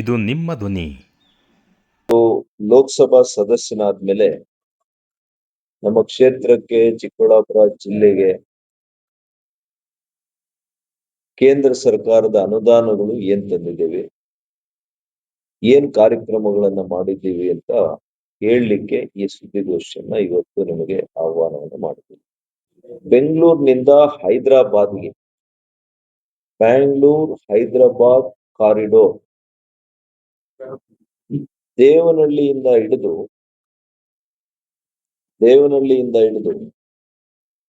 ಇದು ನಿಮ್ಮ ಧ್ವನಿ. ಲೋಕಸಭಾ ಸದಸ್ಯನಾದ್ಮೇಲೆ ನಮ್ಮ ಕ್ಷೇತ್ರಕ್ಕೆ, ಚಿಕ್ಕಬಳ್ಳಾಪುರ ಜಿಲ್ಲೆಗೆ ಕೇಂದ್ರ ಸರ್ಕಾರದ ಅನುದಾನಗಳು ಏನ್ ತಂದಿದ್ದೇವೆ, ಏನ್ ಕಾರ್ಯಕ್ರಮಗಳನ್ನ ಮಾಡಿದ್ದೀವಿ ಅಂತ ಹೇಳಲಿಕ್ಕೆ ಈ ಸುದ್ದಿಗೋಷ್ಠಿಯನ್ನ ಇವತ್ತು ನಿಮಗೆ ಆಹ್ವಾನವನ್ನು ಮಾಡ್ತೀನಿ. ಬೆಂಗಳೂರಿನಿಂದ ಹೈದರಾಬಾದ್ಗೆ ಹೈದರಾಬಾದ್ ಕಾರಿಡೋರ್ ದೇವನಹಳ್ಳಿಯಿಂದ ಹಿಡಿದು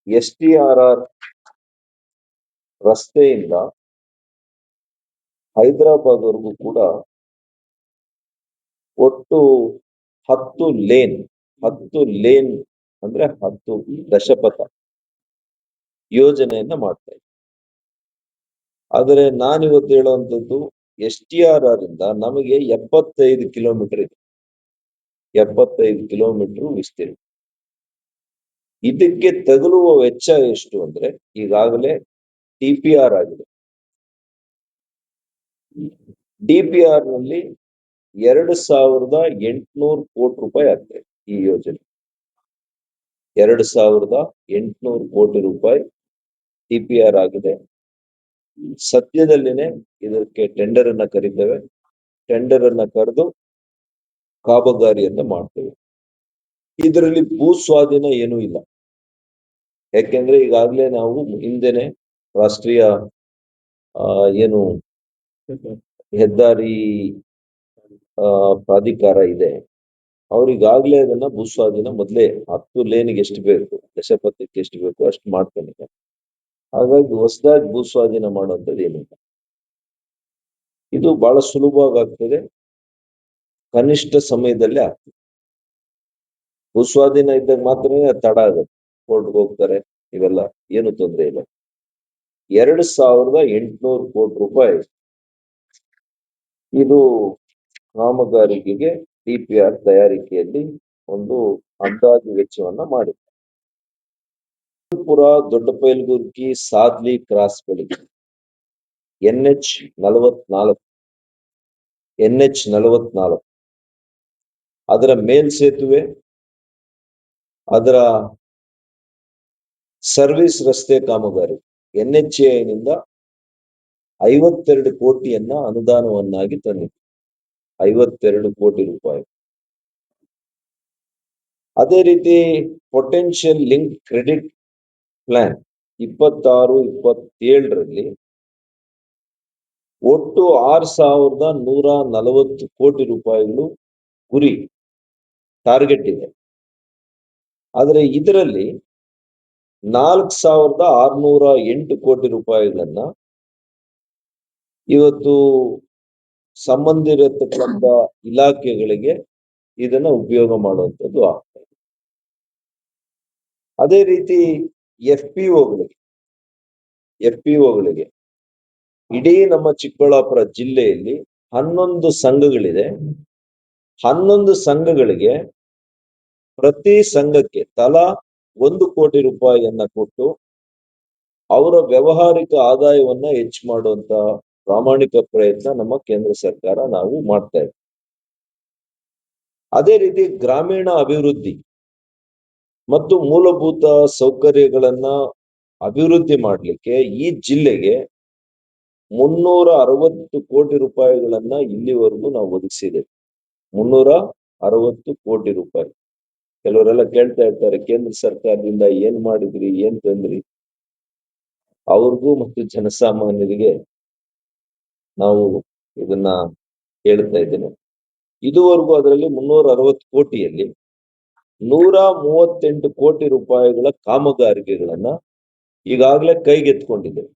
STRR ರಸ್ತೆಯಿಂದ ಹೈದರಾಬಾದ್ ವರೆಗೂ ಕೂಡ ಒಟ್ಟು 10 ಲೇನ್ ಅಂದ್ರೆ 10 ದಶಪಥ ಯೋಜನೆಯನ್ನ ಮಾಡ್ತಾ ಇದ್ದೀವಿ. ಆದರೆ ನಾನಿವತ್ತು ಹೇಳುವಂಥದ್ದು STRR ಇಂದ ನಮಗೆ 75 ಕಿಲೋಮೀಟರ್ ಇದೆ. 75 ಕಿಲೋಮೀಟರ್ ವಿಸ್ತೀರ್ಣ. ಇದಕ್ಕೆ ತಗುಲುವ ವೆಚ್ಚ ಎಷ್ಟು ಅಂದ್ರೆ ಈಗಾಗಲೇ DPR ಆಗಿದೆ. DPR ನಲ್ಲಿ 2800 ಕೋಟಿ ರೂಪಾಯಿ ಆಗ್ತದೆ. ಈ ಯೋಜನೆ 2800 ಕೋಟಿ ರೂಪಾಯಿ DPR ಆಗಿದೆ. ಸದ್ಯದಲ್ಲಿನೇ ಇದಕ್ಕೆ ಟೆಂಡರ್ ಅನ್ನ ಕರೀತೇವೆ. ಟೆಂಡರ್ ಅನ್ನ ಕರೆದು ಕಾಮಗಾರಿಯನ್ನ ಮಾಡ್ತೇವೆ. ಇದರಲ್ಲಿ ಭೂ ಸ್ವಾಧೀನ ಏನೂ ಇಲ್ಲ. ಯಾಕೆಂದ್ರೆ ಈಗಾಗಲೇ ನಾವು ಹಿಂದೆನೆ ರಾಷ್ಟ್ರೀಯ ಏನು ಹೆದ್ದಾರಿ ಪ್ರಾಧಿಕಾರ ಇದೆ, ಅವ್ರಿಗಾಗ್ಲೇ ಅದನ್ನ ಭೂಸ್ವಾಧೀನ ಮೊದಲೇ 10 ಲೇನ್ಗೆ ಎಷ್ಟು ಬೇಕು, ದಶಪಥಕ್ಕೆ ಎಷ್ಟು ಬೇಕು ಅಷ್ಟು ಮಾಡ್ಕೊಂಡಿದ್ದಾರೆ. ಹಾಗಾಗಿ ಹೊಸದಾಗಿ ಭೂಸ್ವಾಧೀನ ಮಾಡುವಂಥದ್ದು ಏನಿಲ್ಲ. ಇದು ಬಹಳ ಸುಲಭವಾಗಿ ಆಗ್ತದೆ, ಕನಿಷ್ಠ ಸಮಯದಲ್ಲೇ ಆಗ್ತದೆ. ಭೂಸ್ವಾಧೀನ ಇದ್ದಾಗ ಮಾತ್ರನೇ ತಡ ಆಗುತ್ತೆ, ಕೋರ್ಟ್ಗೆ ಹೋಗ್ತಾರೆ, ಇವೆಲ್ಲ ಏನು ತೊಂದರೆ ಇಲ್ಲ. 2800 ಕೋಟಿ ರೂಪಾಯಿ ಇದು ಕಾಮಗಾರಿಕೆಗೆ DPR ತಯಾರಿಕೆಯಲ್ಲಿ ಒಂದು ಅಂದಾಜು ವೆಚ್ಚವನ್ನ ಮಾಡಿದೆ. ದೊಡ್ಡಪೈಲ್ಗುರ್ಕಿ ಸಾದ್ಲಿ ಕ್ರಾಸ್ಗಳಿಗೆ NH 44 ಅದರ ಮೇಲ್ಸೇತುವೆ, ಅದರ ಸರ್ವಿಸ್ ರಸ್ತೆ ಕಾಮಗಾರಿ NHAI ನಿಂದ 52 ಕೋಟಿಯನ್ನ ಅನುದಾನವನ್ನಾಗಿ ತಂದಿದೆ. 52 ಕೋಟಿ ರೂಪಾಯಿ. ಅದೇ ರೀತಿ ಪೊಟೆನ್ಷಿಯಲ್ ಲಿಂಕ್ ಕ್ರೆಡಿಟ್ ಪ್ಲಾನ್ 26-27ರಲ್ಲಿ ಒಟ್ಟು 6140 ಕೋಟಿ ರೂಪಾಯಿಗಳು ಗುರಿ ಟಾರ್ಗೆಟ್ ಇದೆ. ಆದರೆ ಇದರಲ್ಲಿ 4608 ಕೋಟಿ ರೂಪಾಯಿಗಳನ್ನ ಇವತ್ತು ಸಂಬಂಧಿರತಕ್ಕಂಥ ಇಲಾಖೆಗಳಿಗೆ ಇದನ್ನ ಉಪಯೋಗ ಮಾಡುವಂಥದ್ದು ಆಗ್ತಾ ಇದೆ. ಅದೇ ರೀತಿ FPOಗಳಿಗೆ ಇಡೀ ನಮ್ಮ ಚಿಕ್ಕಬಳ್ಳಾಪುರ ಜಿಲ್ಲೆಯಲ್ಲಿ 11 ಸಂಘಗಳಿದೆ. 11 ಸಂಘಗಳಿಗೆ ಪ್ರತಿ ಸಂಘಕ್ಕೆ ತಲಾ 1 ಕೋಟಿ ರೂಪಾಯಿಯನ್ನ ಕೊಟ್ಟು ಅವರ ವ್ಯಾವಹಾರಿಕ ಆದಾಯವನ್ನ ಹೆಚ್ಚು ಮಾಡುವಂತ ಪ್ರಾಮಾಣಿಕ ಪ್ರಯತ್ನ ನಮ್ಮ ಕೇಂದ್ರ ಸರ್ಕಾರ ನಾವು ಮಾಡ್ತಾ ಇದ್ದೀವಿ. ಅದೇ ರೀತಿ ಗ್ರಾಮೀಣ ಅಭಿವೃದ್ಧಿ ಮತ್ತು ಮೂಲಭೂತ ಸೌಕರ್ಯಗಳನ್ನ ಅಭಿವೃದ್ಧಿ ಮಾಡಲಿಕ್ಕೆ ಈ ಜಿಲ್ಲೆಗೆ 360 ಕೋಟಿ ರೂಪಾಯಿಗಳನ್ನ ಇಲ್ಲಿವರೆಗೂ ನಾವು ಒದಗಿಸಿದ್ದೇವೆ. 360 ಕೋಟಿ ರೂಪಾಯಿ. ಕೆಲವರೆಲ್ಲ ಕೇಳ್ತಾ ಇರ್ತಾರೆ, ಕೇಂದ್ರ ಸರ್ಕಾರದಿಂದ ಏನ್ ಮಾಡಿದ್ರಿ, ಏನ್ ತಂದ್ರಿ? ಅವ್ರಿಗೂ ಮತ್ತು ಜನಸಾಮಾನ್ಯರಿಗೆ ನಾವು ಇದನ್ನ ಹೇಳ್ತಾ ಇದ್ದೇನೆ. ಇದುವರೆಗೂ ಅದರಲ್ಲಿ 360 ಕೋಟಿಯಲ್ಲಿ 138 ಕೋಟಿ ರೂಪಾಯಿಗಳ ಕಾಮಗಾರಿಕೆಗಳನ್ನ ಈಗಾಗಲೇ ಕೈಗೆತ್ಕೊಂಡಿದ್ದೇವೆ.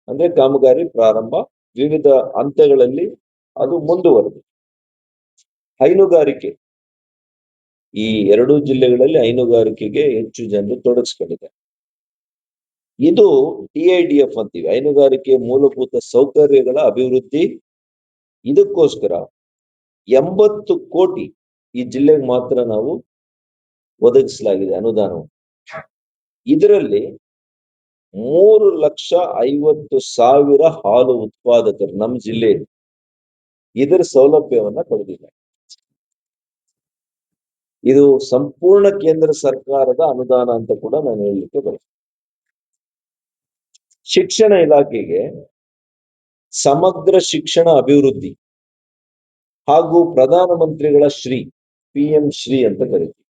ಅಂದ್ರೆ ಕಾಮಗಾರಿ ಪ್ರಾರಂಭ ವಿವಿಧ ಹಂತಗಳಲ್ಲಿ ಅದು ಮುಂದುವರೆದಿದೆ. ಹೈನುಗಾರಿಕೆ, ಈ 2 ಜಿಲ್ಲೆಗಳಲ್ಲಿ ಹೈನುಗಾರಿಕೆಗೆ ಹೆಚ್ಚು ಜನರು ತೊಡಗಿಸ್ಕೊಂಡಿದ್ದಾರೆ. ಇದು DIDF ಅಂತೀವಿ, ಹೈನುಗಾರಿಕೆ ಮೂಲಭೂತ ಸೌಕರ್ಯಗಳ ಅಭಿವೃದ್ಧಿ. ಇದಕ್ಕೋಸ್ಕರ 80 ಕೋಟಿ ಈ ಜಿಲ್ಲೆಗೆ ಮಾತ್ರ ನಾವು ಒದಗಿಸಲಾಗಿದೆ ಅನುದಾನವನ್ನು. ಇದರಲ್ಲಿ 3,50,000 ಹಾಲು ಉತ್ಪಾದಕರು ನಮ್ಮ ಜಿಲ್ಲೆಯಲ್ಲಿ ಇದರ ಸೌಲಭ್ಯವನ್ನ ಪಡೆದಿದ್ದಾರೆ. ಇದು ಸಂಪೂರ್ಣ ಕೇಂದ್ರ ಸರ್ಕಾರದ ಅನುದಾನ ಅಂತ ಕೂಡ ನಾನು ಹೇಳಲಿಕ್ಕೆ ಬಯಸ್ತೇನೆ. ಶಿಕ್ಷಣ ಇಲಾಖೆಗೆ ಸಮಗ್ರ ಶಿಕ್ಷಣ ಅಭಿವೃದ್ಧಿ ಹಾಗೂ ಪ್ರಧಾನಮಂತ್ರಿಗಳ ಶ್ರೀ PM ಶ್ರೀ ಅಂತ ಕರೀತೀವಿ.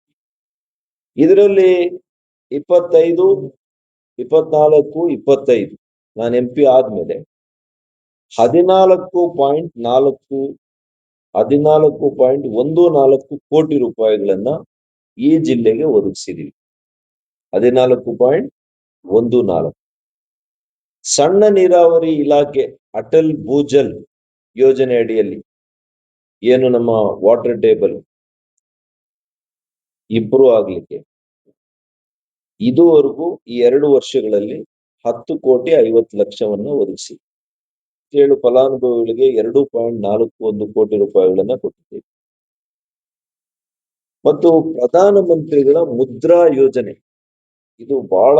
ಇದರಲ್ಲಿ 25, 24, 25 ನಾನು MP ಆದ್ಮೇಲೆ 14.14 ಕೋಟಿ ರೂಪಾಯಿಗಳನ್ನ ಈ ಜಿಲ್ಲೆಗೆ ಒದಗಿಸಿದೀವಿ. 14.14. ಸಣ್ಣ ನೀರಾವರಿ ಇಲಾಖೆ ಅಟಲ್ ಭೂಜಲ್ ಯೋಜನೆ ಅಡಿಯಲ್ಲಿ ಏನು ನಮ್ಮ ವಾಟರ್ ಟೇಬಲ್ ಇಂಪ್ರೂವ್ ಆಗ್ಲಿಕ್ಕೆ ಇದುವರೆಗೂ ಈ 2 ವರ್ಷಗಳಲ್ಲಿ 10,50,00,000 ಒದಗಿಸಿ 7 ಫಲಾನುಭವಿಗಳಿಗೆ 2.41 ಕೋಟಿ ರೂಪಾಯಿಗಳನ್ನ ಕೊಟ್ಟಿದ್ದೇವೆ. ಮತ್ತು ಪ್ರಧಾನಮಂತ್ರಿಗಳ ಮುದ್ರಾ ಯೋಜನೆ, ಇದು ಬಹಳ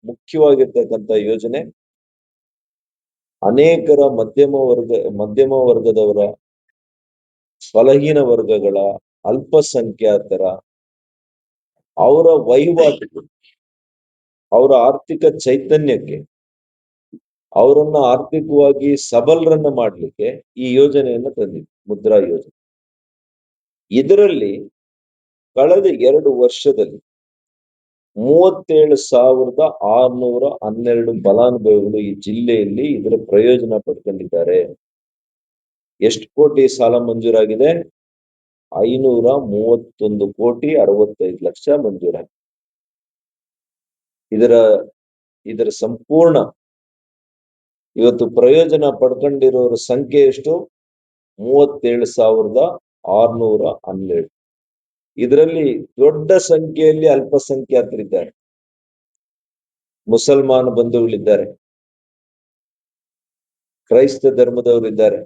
ಮುಖ್ಯವಾಗಿರ್ತಕ್ಕಂಥ ಯೋಜನೆ. ಅನೇಕರ ಮಧ್ಯಮ ವರ್ಗದವರ, ಬಲಹೀನ ವರ್ಗಗಳ, ಅಲ್ಪಸಂಖ್ಯಾತರ ಅವರ ವಹಿವಾಟು, ಅವರ ಆರ್ಥಿಕ ಚೈತನ್ಯಕ್ಕೆ, ಅವರನ್ನ ಆರ್ಥಿಕವಾಗಿ ಸಬಲರನ್ನ ಮಾಡಲಿಕ್ಕೆ ಈ ಯೋಜನೆಯನ್ನು ತಂದಿದೆ, ಮುದ್ರಾ ಯೋಜನೆ. ಇದರಲ್ಲಿ ಕಳೆದ 2 ವರ್ಷದಲ್ಲಿ 37,612 ಫಲಾನುಭವಿಗಳು ಈ ಜಿಲ್ಲೆಯಲ್ಲಿ ಇದರ ಪ್ರಯೋಜನ ಪಡ್ಕೊಂಡಿದ್ದಾರೆ. ಎಷ್ಟು ಕೋಟಿ ಸಾಲ ಮಂಜೂರಾಗಿದೆ? 531,65,00,000 ಮಂಜೂರಾಗಿದೆ. ಇದರ ಸಂಪೂರ್ಣ ಇವತ್ತು ಪ್ರಯೋಜನ ಪಡ್ಕೊಂಡಿರೋರ ಸಂಖ್ಯೆ ಎಷ್ಟು? 37,612. ಇದರಲ್ಲಿ ದೊಡ್ಡ ಸಂಖ್ಯೆಯಲ್ಲಿ ಅಲ್ಪಸಂಖ್ಯಾತರಿದ್ದಾರೆ, ಮುಸಲ್ಮಾನ ಬಂಧುಗಳಿದ್ದಾರೆ, ಕ್ರೈಸ್ತ ಧರ್ಮದವರಿದ್ದಾರೆ,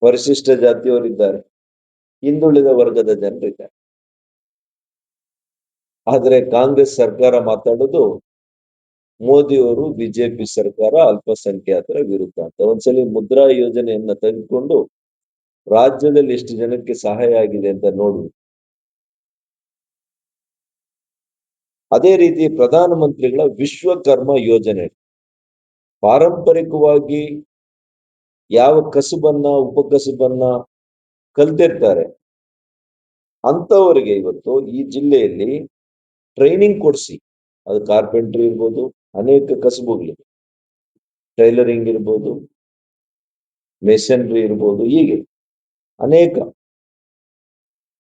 ಪರಿಶಿಷ್ಟ ಜಾತಿಯವರಿದ್ದಾರೆ, ಹಿಂದುಳಿದ ವರ್ಗದ ಜನರಿದ್ದಾರೆ. ಆದರೆ ಕಾಂಗ್ರೆಸ್ ಸರ್ಕಾರ ಮಾತಾಡೋದು ಮೋದಿಯವರು ಬಿಜೆಪಿ ಸರ್ಕಾರ ಅಲ್ಪಸಂಖ್ಯಾತರ ವಿರುದ್ಧ ಅಂತ. ಒಂದ್ಸಲಿ ಮುದ್ರಾ ಯೋಜನೆಯನ್ನ ತೆಗೆದುಕೊಂಡು ರಾಜ್ಯದಲ್ಲಿ ಎಷ್ಟು ಜನಕ್ಕೆ ಸಹಾಯ ಆಗಿದೆ ಅಂತ ನೋಡ್ಬೇಕು. ಅದೇ ರೀತಿ ಪ್ರಧಾನಮಂತ್ರಿಗಳ ವಿಶ್ವಕರ್ಮ ಯೋಜನೆ, ಪಾರಂಪರಿಕವಾಗಿ ಯಾವ ಕಸುಬನ್ನ, ಉಪಕಸುಬನ್ನ ಕಲ್ತಿರ್ತಾರೆ ಅಂತವರಿಗೆ ಇವತ್ತು ಈ ಜಿಲ್ಲೆಯಲ್ಲಿ ಟ್ರೈನಿಂಗ್ ಕೊಡಿಸಿ, ಅದು ಕಾರ್ಪೆಂಟ್ರಿ ಇರ್ಬೋದು, ಅನೇಕ ಕಸುಬುಗಳಿವೆ, ಟೈಲರಿಂಗ್ ಇರ್ಬೋದು, ಮೇಸನ್ರಿ ಇರ್ಬೋದು, ಹೀಗೆ ಅನೇಕ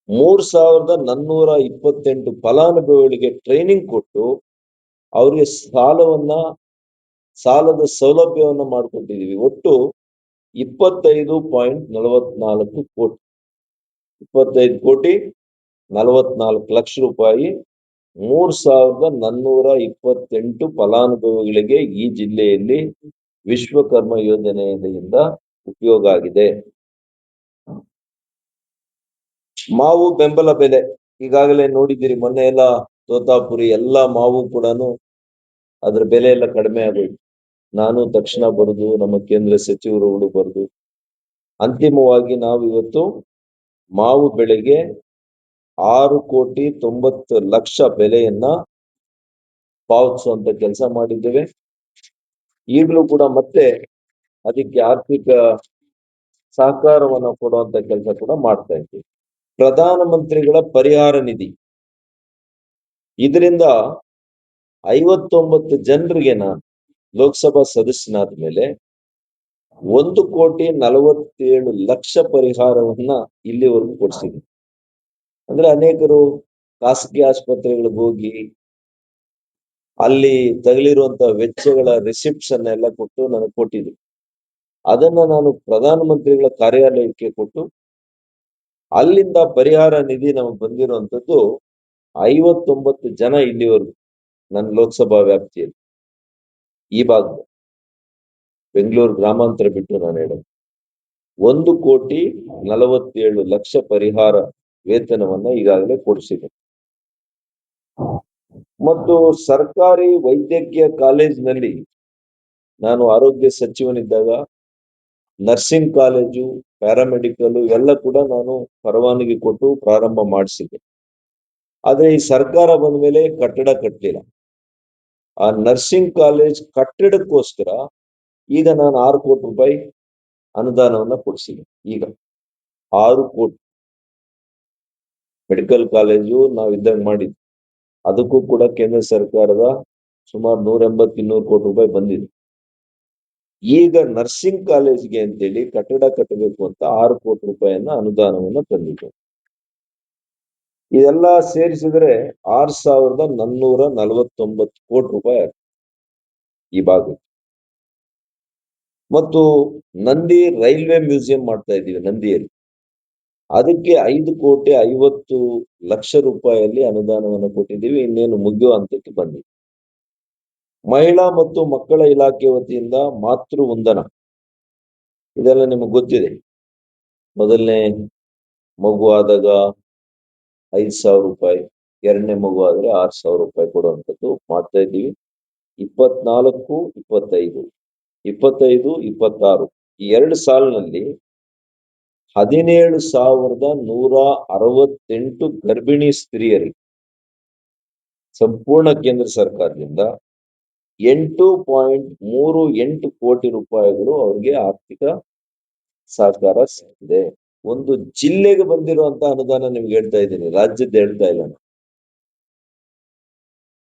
3,428 ಫಲಾನುಭವಿಗಳಿಗೆ ಟ್ರೈನಿಂಗ್ ಕೊಟ್ಟು ಅವರಿಗೆ ಸಾಲದ ಸೌಲಭ್ಯವನ್ನ ಮಾಡಿಕೊಟ್ಟಿದ್ದೀವಿ. ಒಟ್ಟು 25.44 ಕೋಟಿ, 25,44,00,000 ರೂಪಾಯಿ 3,428 ಫಲಾನುಭವಿಗಳಿಗೆ ಈ ಜಿಲ್ಲೆಯಲ್ಲಿ ವಿಶ್ವಕರ್ಮ ಯೋಜನೆಯಿಂದ ಉಪಯೋಗ ಆಗಿದೆ. ಮಾವು ಬೆಂಬಲ ಬೆಲೆ ಈಗಾಗಲೇ ನೋಡಿದ್ದೀರಿ. ಮೊನ್ನೆ ಎಲ್ಲ ತೋತಾಪುರಿ ಎಲ್ಲ ಮಾವು ಕೂಡ ಅದ್ರ ಬೆಲೆ ಎಲ್ಲ ಕಡಿಮೆ ಆಗೋಯ್ತು. ನಾನು ತಕ್ಷಣ ಬರೆದು, ನಮ್ಮ ಕೇಂದ್ರ ಸಚಿವರುಗಳು ಬರೆದು, ಅಂತಿಮವಾಗಿ ನಾವು ಇವತ್ತು ಮಾವು ಬೆಳೆಗೆ 6,90,00,000 ಬೆಲೆಯನ್ನ ಪಾವತಿಸುವಂತ ಕೆಲಸ ಮಾಡಿದ್ದೇವೆ. ಈಗಲೂ ಕೂಡ ಮತ್ತೆ ಅದಕ್ಕೆ ಆರ್ಥಿಕ ಸಹಕಾರವನ್ನ ಕೊಡುವಂತ ಕೆಲಸ ಕೂಡ ಮಾಡ್ತಾ ಇದ್ದೀವಿ. ಪ್ರಧಾನಮಂತ್ರಿಗಳ ಪರಿಹಾರ ನಿಧಿ, ಇದರಿಂದ 59 ಜನರಿಗೆ ನಾನು ಲೋಕಸಭಾ ಸದಸ್ಯನಾದ ಮೇಲೆ 1,47,00,000 ಪರಿಹಾರವನ್ನ ಇಲ್ಲಿವರೆಗೂ ಕೊಡಿಸಿದ್ದೀನಿ. ಅಂದ್ರೆ ಅನೇಕರು ಖಾಸಗಿ ಆಸ್ಪತ್ರೆಗಳಿಗೆ ಹೋಗಿ ಅಲ್ಲಿ ತಗಲಿರುವಂತ ವೆಚ್ಚಗಳ ರಿಸಿಪ್ಟ್ಸ್ ಅನ್ನೆಲ್ಲ ಕೊಟ್ಟು ನನಗೆ ಕೊಟ್ಟಿದ್ರು. ಅದನ್ನ ನಾನು ಪ್ರಧಾನಮಂತ್ರಿಗಳ ಕಾರ್ಯಾಲಯಕ್ಕೆ ಕೊಟ್ಟು ಅಲ್ಲಿಂದ ಪರಿಹಾರ ನಿಧಿ ನಮಗೆ ಬಂದಿರುವಂತದ್ದು 59 ಜನ ಇಲ್ಲಿವರೆಗೂ ನನ್ನ ಲೋಕಸಭಾ ವ್ಯಾಪ್ತಿಯಲ್ಲಿ, ಈ ಭಾಗದ ಬೆಂಗಳೂರು ಗ್ರಾಮಾಂತರ ಬಿಟ್ಟು ನಾನು ಹೇಳೋದು 1,47,00,000 ಪರಿಹಾರ ವೇತನವನ್ನ ಈಗಾಗಲೇ ಕೊಡಿಸಿದೆ. ಮತ್ತು ಸರ್ಕಾರಿ ವೈದ್ಯಕೀಯ ಕಾಲೇಜಿನಲ್ಲಿ ನಾನು ಆರೋಗ್ಯ ಸಚಿವನಿದ್ದಾಗ ನರ್ಸಿಂಗ್ ಕಾಲೇಜು, ಪ್ಯಾರಾಮೆಡಿಕಲ್ ಎಲ್ಲ ಕೂಡ ನಾನು ಪರವಾನಗಿ ಕೊಟ್ಟು ಪ್ರಾರಂಭ ಮಾಡಿಸಿದ್ದೆ. ಆದ್ರೆ ಈ ಸರ್ಕಾರ ಬಂದ ಮೇಲೆ ಕಟ್ಟಡ ಕಟ್ಟಲಿಲ್ಲ. ಆ ನರ್ಸಿಂಗ್ ಕಾಲೇಜ್ ಕಟ್ಟಡಕ್ಕೋಸ್ಕರ ಈಗ ನಾನು 6 ಕೋಟಿ ರೂಪಾಯಿ ಅನುದಾನವನ್ನ ಕೊಡಿಸಿದ್ದೀನಿ. ಈಗ 6 ಕೋಟಿ ಮೆಡಿಕಲ್ ಕಾಲೇಜು ನಾವು ಇದ್ದಾಗ ಮಾಡಿದ್ವಿ. ಅದಕ್ಕೂ ಕೂಡ ಕೇಂದ್ರ ಸರ್ಕಾರದ ಸುಮಾರು 180-200 ಕೋಟಿ ರೂಪಾಯಿ ಬಂದಿದೆ. ಈಗ ನರ್ಸಿಂಗ್ ಕಾಲೇಜ್ಗೆ ಅಂತೇಳಿ ಕಟ್ಟಡ ಕಟ್ಟಬೇಕು ಅಂತ 6 ಕೋಟಿ ರೂಪಾಯಿಯನ್ನ ಅನುದಾನವನ್ನ ತಂದಿದೆ. ಇದೆಲ್ಲ ಸೇರಿಸಿದ್ರೆ 6,449 ಕೋಟಿ ರೂಪಾಯಿ ಆಗುತ್ತೆ ಈ ಭಾಗಕ್ಕೆ. ಮತ್ತು ನಂದಿ ರೈಲ್ವೆ ಮ್ಯೂಸಿಯಂ ಮಾಡ್ತಾ ಇದ್ದೀವಿ ನಂದಿಯಲ್ಲಿ. ಅದಕ್ಕೆ 5,50,00,000 ರೂಪಾಯಿಯಲ್ಲಿ ಅನುದಾನವನ್ನು ಕೊಟ್ಟಿದ್ದೀವಿ. ಇನ್ನೇನು ಮುಗಿಯುವ ಹಂತಕ್ಕೆ ಬಂದಿದೆ. ಮಹಿಳಾ ಮತ್ತು ಮಕ್ಕಳ ಇಲಾಖೆ ವತಿಯಿಂದ ಮಾತೃ ವಂದನ, ಇದೆಲ್ಲ ನಿಮಗೆ ಗೊತ್ತಿದೆ. ಮೊದಲನೇ ಮಗು ಆದಾಗ 5,000 ರೂಪಾಯಿ, ಎರಡನೇ ಮಗು ಆದ್ರೆ 6,000 ರೂಪಾಯಿ ಕೊಡುವಂಥದ್ದು ಮಾಡ್ತಾ ಇದ್ದೀವಿ. 24, 25, 25, 26 ಈ 2 ಸಾಲಿನಲ್ಲಿ 17,168 ಗರ್ಭಿಣಿ ಸ್ತ್ರೀಯರಿಗೆ ಸಂಪೂರ್ಣ ಕೇಂದ್ರ ಸರ್ಕಾರದಿಂದ 8.38 ಕೋಟಿ ರೂಪಾಯಿಗಳು ಅವರಿಗೆ ಆರ್ಥಿಕ ಸಹಕಾರ ಸಿಕ್ಕಿದೆ. ಒಂದು ಜಿಲ್ಲೆಗೆ ಬಂದಿರುವಂತಹ ಅನುದಾನ ನಿಮ್ಗೆ ಹೇಳ್ತಾ ಇದ್ದೀನಿ, ರಾಜ್ಯದ ಹೇಳ್ತಾ ಇಲ್ಲ ನಾನು.